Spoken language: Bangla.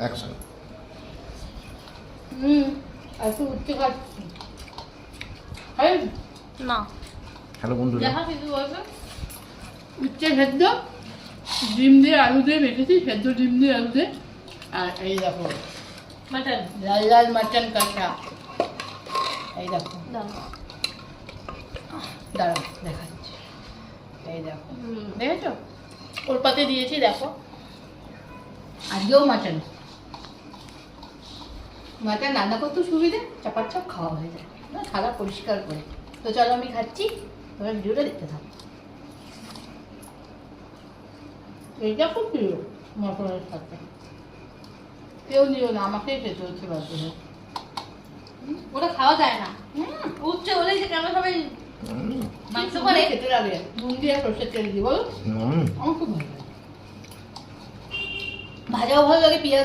অ্যাকশন। একটু উঠতে খাচ্ছি না হ্যালো বন্ধুরা, দেখা কিছু বলবে উচ্ছে সেদ্ধ ডিম দিয়ে আলু দিয়ে মেখেছি, সেদ্ধ ডিম দিয়ে আলু দিয়ে। আর এই দেখো মাটন লাল লাল মাটন কষা। এই দেখো, দাও দাঁড়াও দেখাচ্ছি। এই দেখো, দেখেছো ওর পাতে দিয়েছি, দেখো আজকেও মাটন। মাটন রান্না করতে সুবিধে, চাপাচাপ খাওয়া হয়ে যায় না, থালা পরিষ্কার করে। তো চলো আমি খাচ্ছি, তোমরা ভিডিওটা দেখতে থাকো। এইটা খুব প্রিয় মটনের সাথে। কেউ নিও না, আমাকেই খেতে হচ্ছে বাধ্য হয়ে। ওটা খাওয়া যায় না উঠছে বলেই যে কেন সবাই মাংস করে খেতে লাগে নুন দিয়ে সর্ষের তেল দিয়ে, বলো আমার খুব ভালো লাগে। ভাজাও ভালো লাগে, পেঁয়াজ